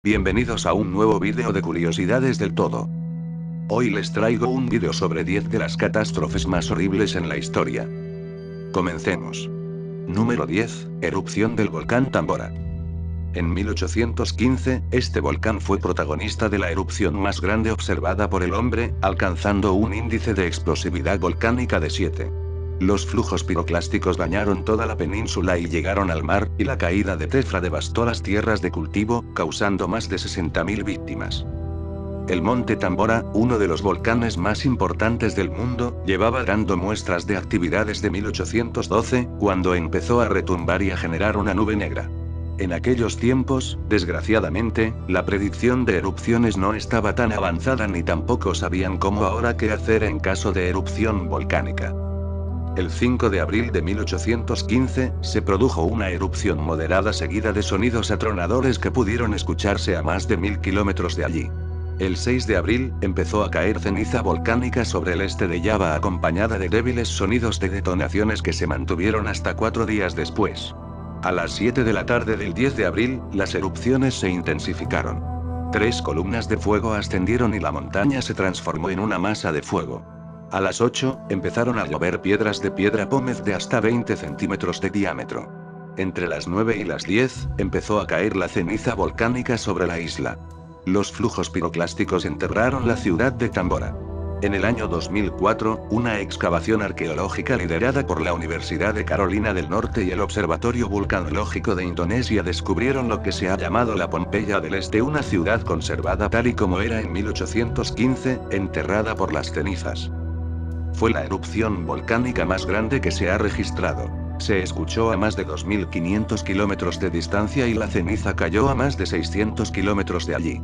Bienvenidos a un nuevo vídeo de curiosidades del todo. Hoy les traigo un vídeo sobre 10 de las catástrofes más horribles en la historia. Comencemos. Número 10, erupción del volcán Tambora. En 1815, este volcán fue protagonista de la erupción más grande observada por el hombre, alcanzando un índice de explosividad volcánica de 7. Los flujos piroclásticos bañaron toda la península y llegaron al mar, y la caída de Tefra devastó las tierras de cultivo, causando más de 60.000 víctimas. El monte Tambora, uno de los volcanes más importantes del mundo, llevaba dando muestras de actividad desde 1812, cuando empezó a retumbar y a generar una nube negra. En aquellos tiempos, desgraciadamente, la predicción de erupciones no estaba tan avanzada ni tampoco sabían cómo ahora qué hacer en caso de erupción volcánica. El 5 de abril de 1815, se produjo una erupción moderada seguida de sonidos atronadores que pudieron escucharse a más de 1000 kilómetros de allí. El 6 de abril, empezó a caer ceniza volcánica sobre el este de Java acompañada de débiles sonidos de detonaciones que se mantuvieron hasta 4 días después. A las 7 de la tarde del 10 de abril, las erupciones se intensificaron. 3 columnas de fuego ascendieron y la montaña se transformó en una masa de fuego. A las 8, empezaron a llover piedras de piedra pómez de hasta 20 centímetros de diámetro. Entre las 9 y las 10, empezó a caer la ceniza volcánica sobre la isla. Los flujos piroclásticos enterraron la ciudad de Tambora. En el año 2004, una excavación arqueológica liderada por la Universidad de Carolina del Norte y el Observatorio Vulcanológico de Indonesia descubrieron lo que se ha llamado la Pompeya del Este, una ciudad conservada tal y como era en 1815, enterrada por las cenizas. Fue la erupción volcánica más grande que se ha registrado. Se escuchó a más de 2.500 kilómetros de distancia y la ceniza cayó a más de 600 kilómetros de allí.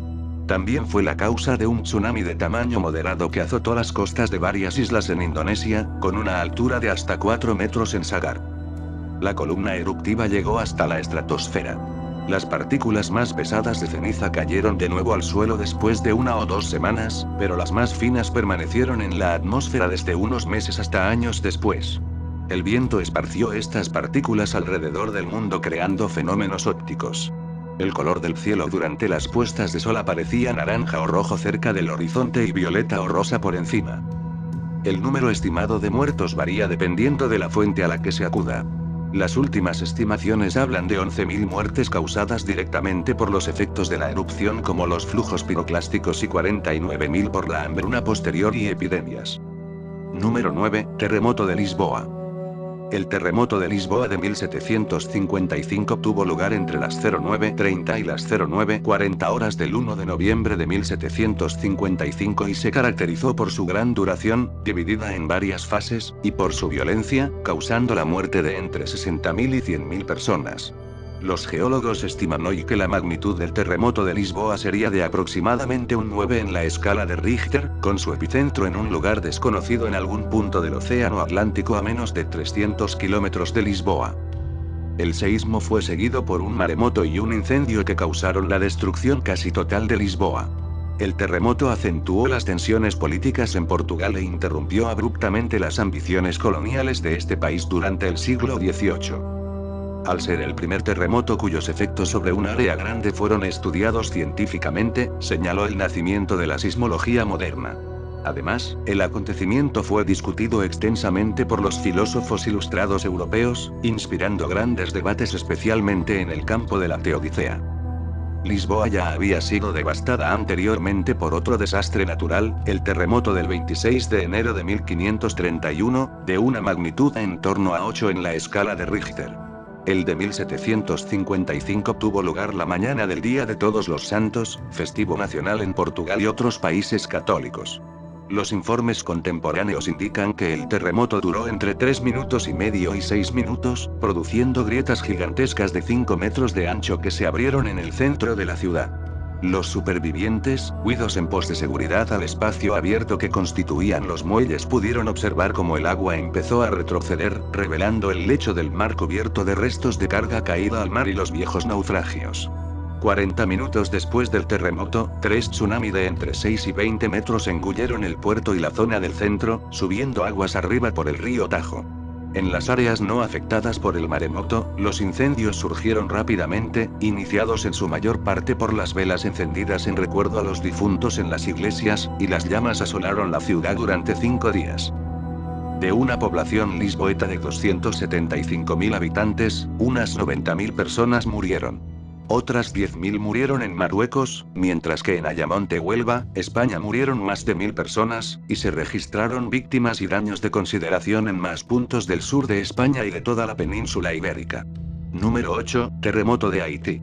También fue la causa de un tsunami de tamaño moderado que azotó las costas de varias islas en Indonesia, con una altura de hasta 4 metros en Sagar. La columna eruptiva llegó hasta la estratosfera. Las partículas más pesadas de ceniza cayeron de nuevo al suelo después de 1 o 2 semanas, pero las más finas permanecieron en la atmósfera desde unos meses hasta años después. El viento esparció estas partículas alrededor del mundo creando fenómenos ópticos. El color del cielo durante las puestas de sol aparecía naranja o rojo cerca del horizonte y violeta o rosa por encima. El número estimado de muertos varía dependiendo de la fuente a la que se acuda. Las últimas estimaciones hablan de 11.000 muertes causadas directamente por los efectos de la erupción como los flujos piroclásticos y 49.000 por la hambruna posterior y epidemias. Número 9, terremoto de Lisboa. El terremoto de Lisboa de 1755 tuvo lugar entre las 09:30 y las 09:40 horas del 1 de noviembre de 1755 y se caracterizó por su gran duración, dividida en varias fases, y por su violencia, causando la muerte de entre 60.000 y 100.000 personas. Los geólogos estiman hoy que la magnitud del terremoto de Lisboa sería de aproximadamente un 9 en la escala de Richter, con su epicentro en un lugar desconocido en algún punto del Océano Atlántico a menos de 300 kilómetros de Lisboa. El seísmo fue seguido por un maremoto y un incendio que causaron la destrucción casi total de Lisboa. El terremoto acentuó las tensiones políticas en Portugal e interrumpió abruptamente las ambiciones coloniales de este país durante el siglo XVIII. Al ser el primer terremoto cuyos efectos sobre un área grande fueron estudiados científicamente, señaló el nacimiento de la sismología moderna. Además, el acontecimiento fue discutido extensamente por los filósofos ilustrados europeos, inspirando grandes debates especialmente en el campo de la teodicea. Lisboa ya había sido devastada anteriormente por otro desastre natural, el terremoto del 26 de enero de 1531, de una magnitud en torno a 8 en la escala de Richter. El de 1755 tuvo lugar la mañana del Día de Todos los Santos, festivo nacional en Portugal y otros países católicos. Los informes contemporáneos indican que el terremoto duró entre 3 minutos y medio y 6 minutos, produciendo grietas gigantescas de 5 metros de ancho que se abrieron en el centro de la ciudad. Los supervivientes, huidos en pos de seguridad al espacio abierto que constituían los muelles, pudieron observar cómo el agua empezó a retroceder, revelando el lecho del mar cubierto de restos de carga caída al mar y los viejos naufragios. 40 minutos después del terremoto, 3 tsunamis de entre 6 y 20 metros engulleron el puerto y la zona del centro, subiendo aguas arriba por el río Tajo. En las áreas no afectadas por el maremoto, los incendios surgieron rápidamente, iniciados en su mayor parte por las velas encendidas en recuerdo a los difuntos en las iglesias, y las llamas asolaron la ciudad durante 5 días. De una población lisboeta de 275.000 habitantes, unas 90.000 personas murieron. Otras 10.000 murieron en Marruecos, mientras que en Ayamonte, Huelva, España murieron más de 1.000 personas, y se registraron víctimas y daños de consideración en más puntos del sur de España y de toda la península ibérica. Número 8. Terremoto de Haití.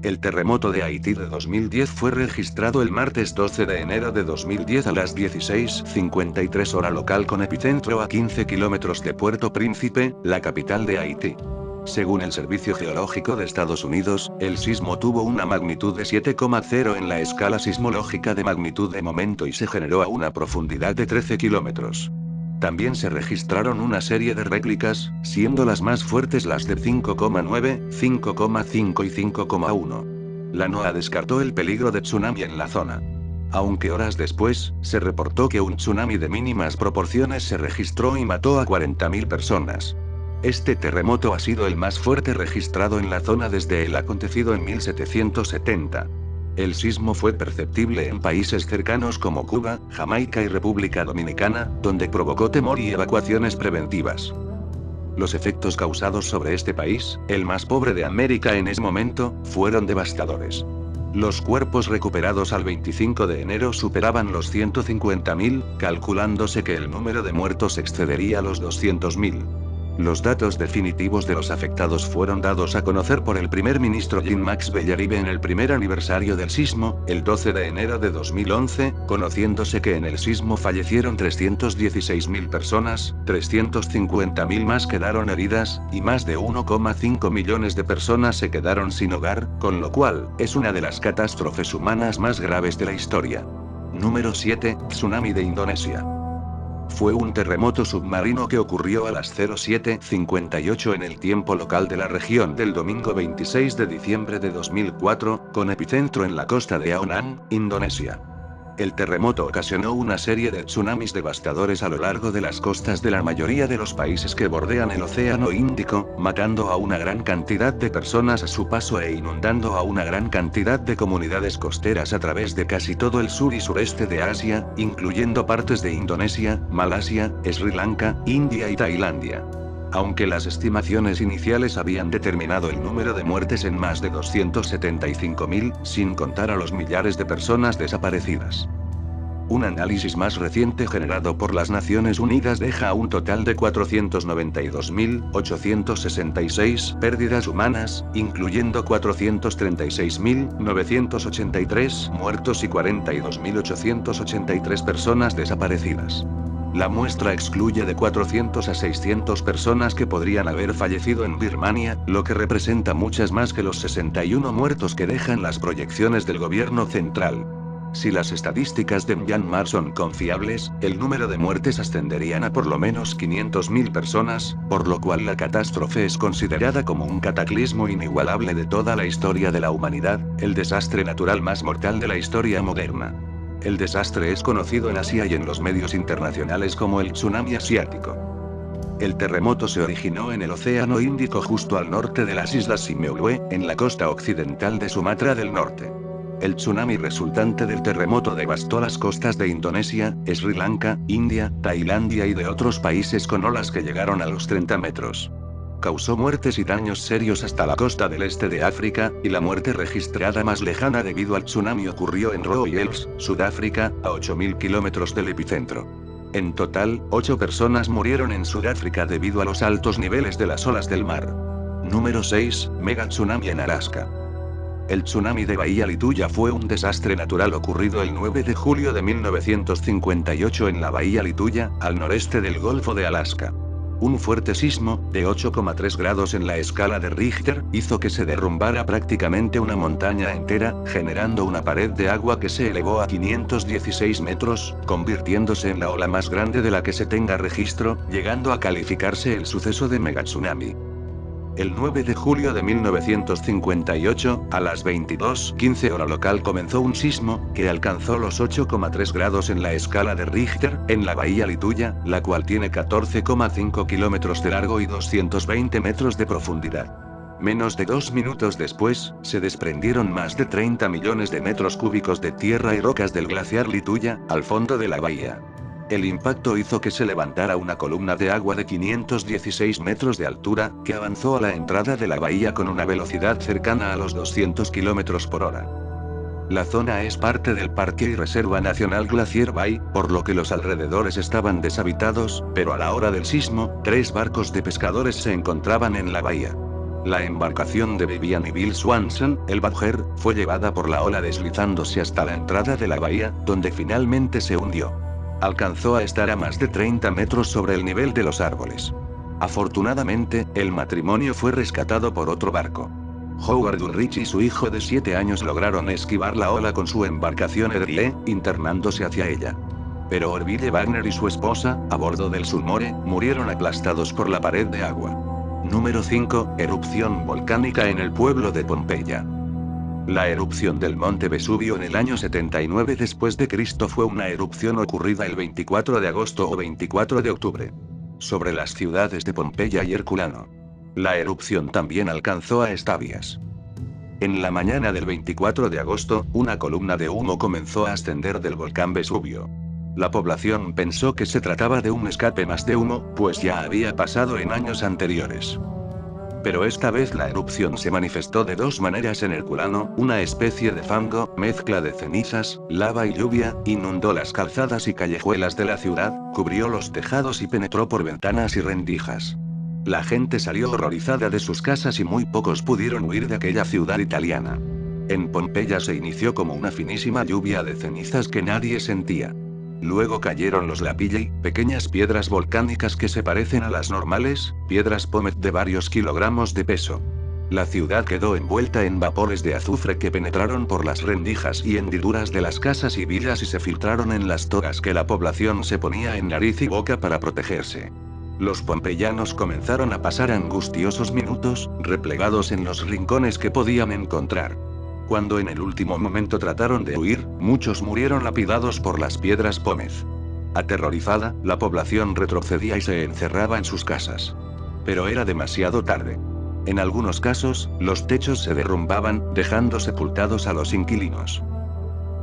El terremoto de Haití de 2010 fue registrado el martes 12 de enero de 2010 a las 16:53 hora local con epicentro a 15 kilómetros de Puerto Príncipe, la capital de Haití. Según el Servicio Geológico de Estados Unidos, el sismo tuvo una magnitud de 7,0 en la escala sismológica de magnitud de momento y se generó a una profundidad de 13 kilómetros. También se registraron una serie de réplicas, siendo las más fuertes las de 5,9, 5,5 y 5,1. La NOAA descartó el peligro de tsunami en la zona. Aunque horas después, se reportó que un tsunami de mínimas proporciones se registró y mató a 40.000 personas. Este terremoto ha sido el más fuerte registrado en la zona desde el acontecido en 1770. El sismo fue perceptible en países cercanos como Cuba, Jamaica y República Dominicana, donde provocó temor y evacuaciones preventivas. Los efectos causados sobre este país, el más pobre de América en ese momento, fueron devastadores. Los cuerpos recuperados al 25 de enero superaban los 150.000, calculándose que el número de muertos excedería los 200.000. Los datos definitivos de los afectados fueron dados a conocer por el primer ministro Jean-Max Bellerive en el primer aniversario del sismo, el 12 de enero de 2011, conociéndose que en el sismo fallecieron 316.000 personas, 350.000 más quedaron heridas, y más de 1,5 millones de personas se quedaron sin hogar, con lo cual, es una de las catástrofes humanas más graves de la historia. Número 7. Tsunami de Indonesia. Fue un terremoto submarino que ocurrió a las 07:58 en el tiempo local de la región del domingo 26 de diciembre de 2004, con epicentro en la costa de Aonan, Indonesia. El terremoto ocasionó una serie de tsunamis devastadores a lo largo de las costas de la mayoría de los países que bordean el Océano Índico, matando a una gran cantidad de personas a su paso e inundando a una gran cantidad de comunidades costeras a través de casi todo el sur y sureste de Asia, incluyendo partes de Indonesia, Malasia, Sri Lanka, India y Tailandia. Aunque las estimaciones iniciales habían determinado el número de muertes en más de 275.000, sin contar a los millares de personas desaparecidas. Un análisis más reciente generado por las Naciones Unidas deja un total de 492.866 pérdidas humanas, incluyendo 436.983 muertos y 42.883 personas desaparecidas. La muestra excluye de 400 a 600 personas que podrían haber fallecido en Birmania, lo que representa muchas más que los 61 muertos que dejan las proyecciones del gobierno central. Si las estadísticas de Myanmar son confiables, el número de muertes ascenderían a por lo menos 500.000 personas, por lo cual la catástrofe es considerada como un cataclismo inigualable de toda la historia de la humanidad, el desastre natural más mortal de la historia moderna. El desastre es conocido en Asia y en los medios internacionales como el tsunami asiático. El terremoto se originó en el Océano Índico justo al norte de las islas Simeulue, en la costa occidental de Sumatra del Norte. El tsunami resultante del terremoto devastó las costas de Indonesia, Sri Lanka, India, Tailandia y de otros países con olas que llegaron a los 30 metros. Causó muertes y daños serios hasta la costa del este de África, y la muerte registrada más lejana debido al tsunami ocurrió en Royals, Sudáfrica, a 8.000 kilómetros del epicentro. En total, 8 personas murieron en Sudáfrica debido a los altos niveles de las olas del mar. Número 6. Mega tsunami en Alaska. El tsunami de Bahía Lituya fue un desastre natural ocurrido el 9 de julio de 1958 en la Bahía Lituya, al noreste del Golfo de Alaska. Un fuerte sismo, de 8,3 grados en la escala de Richter, hizo que se derrumbara prácticamente una montaña entera, generando una pared de agua que se elevó a 516 metros, convirtiéndose en la ola más grande de la que se tenga registro, llegando a calificarse el suceso de megatsunami. El 9 de julio de 1958, a las 22:15 hora local comenzó un sismo, que alcanzó los 8,3 grados en la escala de Richter, en la bahía Lituya, la cual tiene 14,5 kilómetros de largo y 220 metros de profundidad. Menos de 2 minutos después, se desprendieron más de 30 millones de metros cúbicos de tierra y rocas del glaciar Lituya, al fondo de la bahía. El impacto hizo que se levantara una columna de agua de 516 metros de altura, que avanzó a la entrada de la bahía con una velocidad cercana a los 200 kilómetros por hora. La zona es parte del Parque y Reserva Nacional Glacier Bay, por lo que los alrededores estaban deshabitados, pero a la hora del sismo, 3 barcos de pescadores se encontraban en la bahía. La embarcación de Vivian y Bill Swanson, el Badger, fue llevada por la ola deslizándose hasta la entrada de la bahía, donde finalmente se hundió. Alcanzó a estar a más de 30 metros sobre el nivel de los árboles. Afortunadamente, el matrimonio fue rescatado por otro barco. Howard Ulrich y su hijo de 7 años lograron esquivar la ola con su embarcación Edrile, internándose hacia ella. Pero Orville Wagner y su esposa, a bordo del Sulmore, murieron aplastados por la pared de agua. Número 5. Erupción volcánica en el pueblo de Pompeya. La erupción del monte Vesubio en el año 79 después de Cristo fue una erupción ocurrida el 24 de agosto o 24 de octubre. Sobre las ciudades de Pompeya y Herculano. La erupción también alcanzó a Estabias. En la mañana del 24 de agosto, una columna de humo comenzó a ascender del volcán Vesubio. La población pensó que se trataba de un escape más de humo, pues ya había pasado en años anteriores. Pero esta vez la erupción se manifestó de 2 maneras en Herculano, una especie de fango, mezcla de cenizas, lava y lluvia, inundó las calzadas y callejuelas de la ciudad, cubrió los tejados y penetró por ventanas y rendijas. La gente salió horrorizada de sus casas y muy pocos pudieron huir de aquella ciudad italiana. En Pompeya se inició como una finísima lluvia de cenizas que nadie sentía. Luego cayeron los lapilli, pequeñas piedras volcánicas que se parecen a las normales, piedras pómez de varios kilogramos de peso. La ciudad quedó envuelta en vapores de azufre que penetraron por las rendijas y hendiduras de las casas y villas y se filtraron en las togas que la población se ponía en nariz y boca para protegerse. Los pompeyanos comenzaron a pasar angustiosos minutos, replegados en los rincones que podían encontrar. Cuando en el último momento trataron de huir, muchos murieron lapidados por las piedras pómez. Aterrorizada, la población retrocedía y se encerraba en sus casas. Pero era demasiado tarde. En algunos casos, los techos se derrumbaban, dejando sepultados a los inquilinos.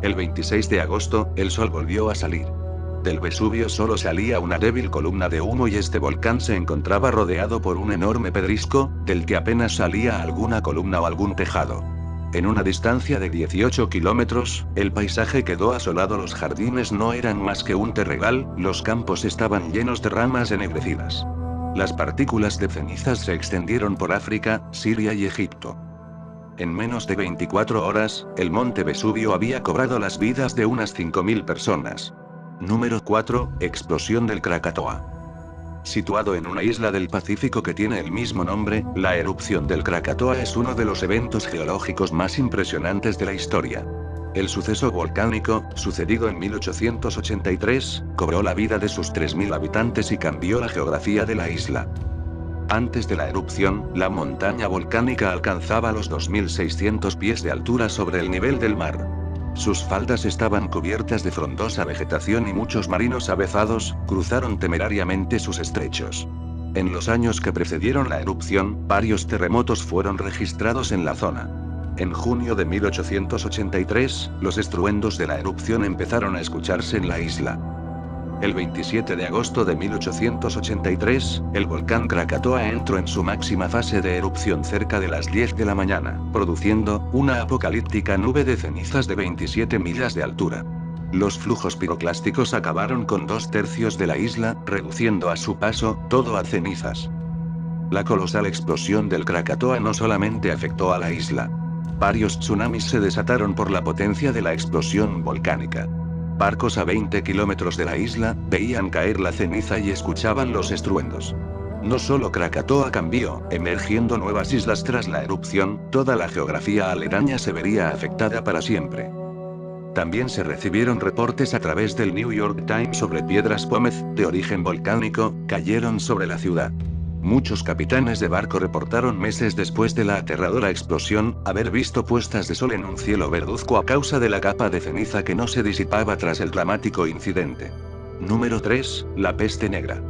El 26 de agosto, el sol volvió a salir. Del Vesubio solo salía una débil columna de humo y este volcán se encontraba rodeado por un enorme pedrisco, del que apenas salía alguna columna o algún tejado. En una distancia de 18 kilómetros, el paisaje quedó asolado, los jardines no eran más que un terregal, los campos estaban llenos de ramas ennegrecidas. Las partículas de cenizas se extendieron por África, Siria y Egipto. En menos de 24 horas, el monte Vesubio había cobrado las vidas de unas 5.000 personas. Número 4. Explosión del Krakatoa. Situado en una isla del Pacífico que tiene el mismo nombre, la erupción del Krakatoa es uno de los eventos geológicos más impresionantes de la historia. El suceso volcánico, sucedido en 1883, cobró la vida de sus 3.000 habitantes y cambió la geografía de la isla. Antes de la erupción, la montaña volcánica alcanzaba los 2.600 pies de altura sobre el nivel del mar. Sus faldas estaban cubiertas de frondosa vegetación y muchos marinos avezados cruzaron temerariamente sus estrechos. En los años que precedieron la erupción, varios terremotos fueron registrados en la zona. En junio de 1883, los estruendos de la erupción empezaron a escucharse en la isla. El 27 de agosto de 1883, el volcán Krakatoa entró en su máxima fase de erupción cerca de las 10 de la mañana, produciendo una apocalíptica nube de cenizas de 27 millas de altura. Los flujos piroclásticos acabaron con 2/3 de la isla, reduciendo a su paso todo a cenizas. La colosal explosión del Krakatoa no solamente afectó a la isla. Varios tsunamis se desataron por la potencia de la explosión volcánica. Barcos a 20 kilómetros de la isla veían caer la ceniza y escuchaban los estruendos. No solo Krakatoa cambió, emergiendo nuevas islas tras la erupción, toda la geografía aledaña se vería afectada para siempre. También se recibieron reportes a través del New York Times sobre piedras pómez, de origen volcánico, cayeron sobre la ciudad. Muchos capitanes de barco reportaron meses después de la aterradora explosión, haber visto puestas de sol en un cielo verduzco a causa de la capa de ceniza que no se disipaba tras el dramático incidente. Número 3. La peste negra.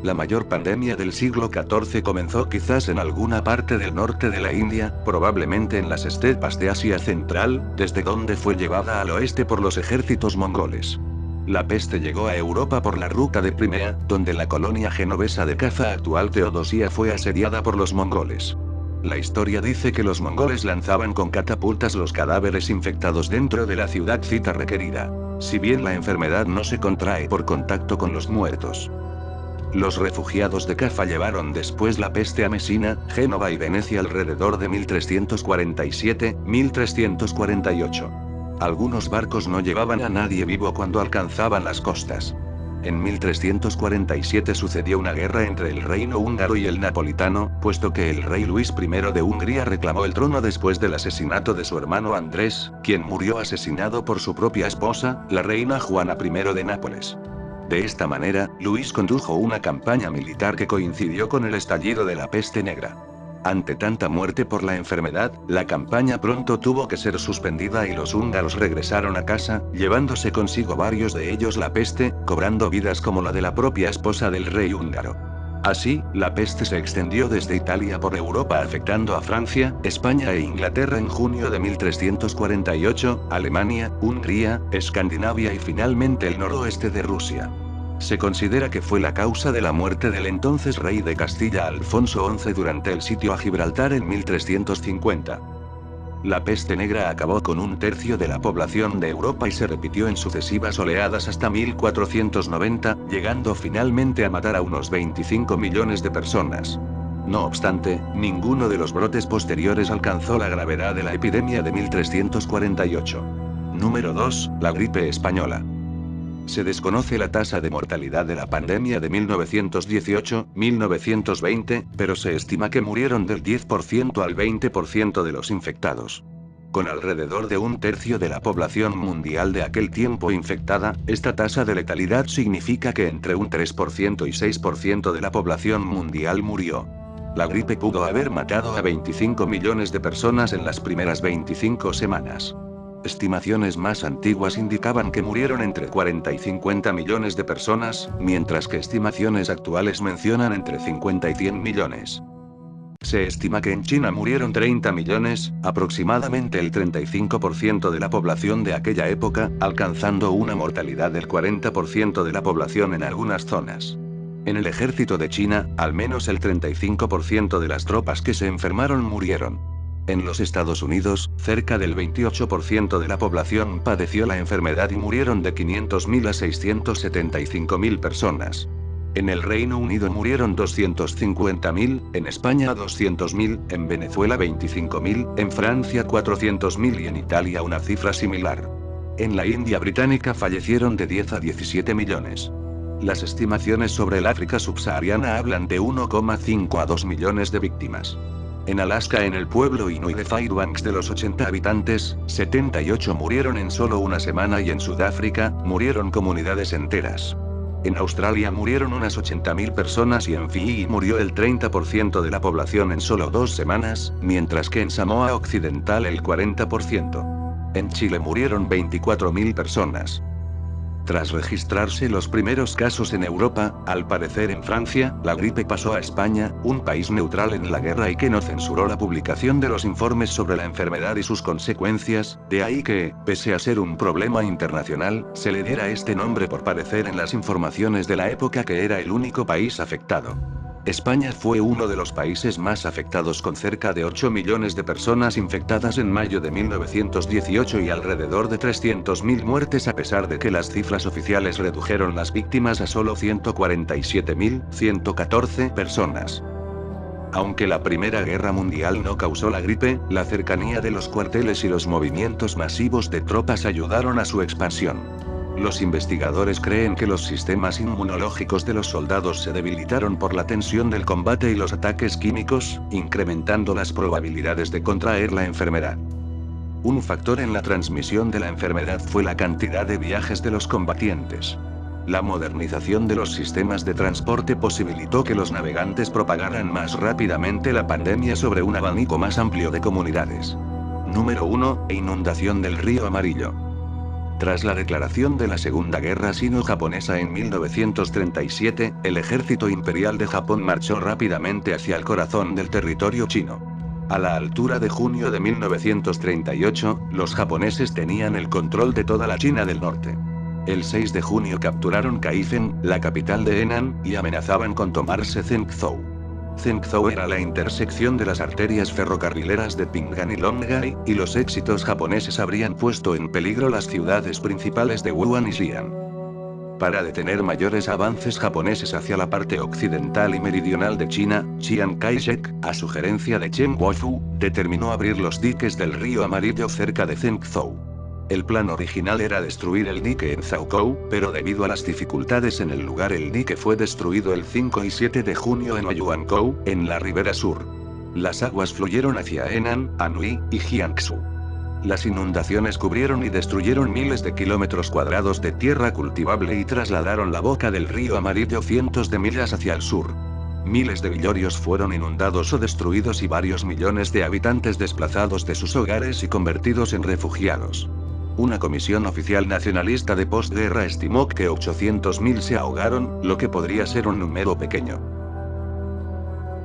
La mayor pandemia del siglo XIV comenzó quizás en alguna parte del norte de la India, probablemente en las estepas de Asia Central, desde donde fue llevada al oeste por los ejércitos mongoles. La peste llegó a Europa por la ruta de Crimea, donde la colonia genovesa de caza actual Teodosía fue asediada por los mongoles. La historia dice que los mongoles lanzaban con catapultas los cadáveres infectados dentro de la ciudad cita requerida. Si bien la enfermedad no se contrae por contacto con los muertos. Los refugiados de Cafa llevaron después la peste a Mesina, Génova y Venecia alrededor de 1347-1348. Algunos barcos no llevaban a nadie vivo cuando alcanzaban las costas. En 1347 sucedió una guerra entre el reino húngaro y el napolitano, puesto que el rey Luis I de Hungría reclamó el trono después del asesinato de su hermano Andrés, quien murió asesinado por su propia esposa, la reina Juana I de Nápoles. De esta manera, Luis condujo una campaña militar que coincidió con el estallido de la peste negra. Ante tanta muerte por la enfermedad, la campaña pronto tuvo que ser suspendida y los húngaros regresaron a casa, llevándose consigo varios de ellos la peste, cobrando vidas como la de la propia esposa del rey húngaro. Así, la peste se extendió desde Italia por Europa afectando a Francia, España e Inglaterra en junio de 1348, Alemania, Hungría, Escandinavia y finalmente el noroeste de Rusia. Se considera que fue la causa de la muerte del entonces rey de Castilla Alfonso XI durante el sitio a Gibraltar en 1350. La peste negra acabó con un tercio de la población de Europa y se repitió en sucesivas oleadas hasta 1490, llegando finalmente a matar a unos 25 millones de personas. No obstante, ninguno de los brotes posteriores alcanzó la gravedad de la epidemia de 1348. Número 2. La gripe española. Se desconoce la tasa de mortalidad de la pandemia de 1918-1920, pero se estima que murieron del 10% al 20% de los infectados. Con alrededor de un tercio de la población mundial de aquel tiempo infectada, esta tasa de letalidad significa que entre un 3% y 6% de la población mundial murió. La gripe pudo haber matado a 25 millones de personas en las primeras 25 semanas. Estimaciones más antiguas indicaban que murieron entre 40 y 50 millones de personas, mientras que estimaciones actuales mencionan entre 50 y 100 millones. Se estima que en China murieron 30 millones, aproximadamente el 35% de la población de aquella época, alcanzando una mortalidad del 40% de la población en algunas zonas. En el ejército de China, al menos el 35% de las tropas que se enfermaron murieron. En los Estados Unidos, cerca del 28% de la población padeció la enfermedad y murieron de 500.000 a 675.000 personas. En el Reino Unido murieron 250.000, en España 200.000, en Venezuela 25.000, en Francia 400.000 y en Italia una cifra similar. En la India británica fallecieron de 10 a 17 millones. Las estimaciones sobre el África subsahariana hablan de 1,5 a 2 millones de víctimas. En Alaska, en el pueblo inuit de Fairbanks, de los 80 habitantes, 78 murieron en solo una semana y en Sudáfrica, murieron comunidades enteras. En Australia murieron unas 80.000 personas y en Fiyi murió el 30% de la población en solo 2 semanas, mientras que en Samoa Occidental el 40%. En Chile murieron 24.000 personas. Tras registrarse los primeros casos en Europa, al parecer en Francia, la gripe pasó a España, un país neutral en la guerra y que no censuró la publicación de los informes sobre la enfermedad y sus consecuencias, de ahí que, pese a ser un problema internacional, se le diera este nombre por parecer en las informaciones de la época que era el único país afectado. España fue uno de los países más afectados con cerca de 8 millones de personas infectadas en mayo de 1918 y alrededor de 300.000 muertes a pesar de que las cifras oficiales redujeron las víctimas a solo 147.114 personas. Aunque la Primera Guerra Mundial no causó la gripe, la cercanía de los cuarteles y los movimientos masivos de tropas ayudaron a su expansión. Los investigadores creen que los sistemas inmunológicos de los soldados se debilitaron por la tensión del combate y los ataques químicos, incrementando las probabilidades de contraer la enfermedad. Un factor en la transmisión de la enfermedad fue la cantidad de viajes de los combatientes. La modernización de los sistemas de transporte posibilitó que los navegantes propagaran más rápidamente la pandemia sobre un abanico más amplio de comunidades. Número 1. Inundación del río Amarillo. Tras la declaración de la Segunda Guerra Sino-Japonesa en 1937, el ejército imperial de Japón marchó rápidamente hacia el corazón del territorio chino. A la altura de junio de 1938, los japoneses tenían el control de toda la China del norte. El 6 de junio capturaron Kaifeng, la capital de Henan, y amenazaban con tomarse Zhengzhou. Zhengzhou era la intersección de las arterias ferrocarrileras de Pinggan y Longhai, y los éxitos japoneses habrían puesto en peligro las ciudades principales de Wuhan y Xi'an. Para detener mayores avances japoneses hacia la parte occidental y meridional de China, Chiang Kai-shek, a sugerencia de Chen Guofu, determinó abrir los diques del río Amarillo cerca de Zhengzhou. El plan original era destruir el dique en Zhaokou, pero debido a las dificultades en el lugar el dique fue destruido el 5 y 7 de junio en Ouyuanckou, en la ribera sur. Las aguas fluyeron hacia Henan, Anhui, y Jiangsu. Las inundaciones cubrieron y destruyeron miles de kilómetros cuadrados de tierra cultivable y trasladaron la boca del río Amarillo cientos de millas hacia el sur. Miles de villorrios fueron inundados o destruidos y varios millones de habitantes desplazados de sus hogares y convertidos en refugiados. Una comisión oficial nacionalista de posguerra estimó que 800.000 se ahogaron, lo que podría ser un número pequeño.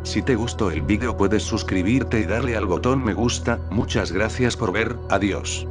Si te gustó el vídeo puedes suscribirte y darle al botón me gusta. Muchas gracias por ver, adiós.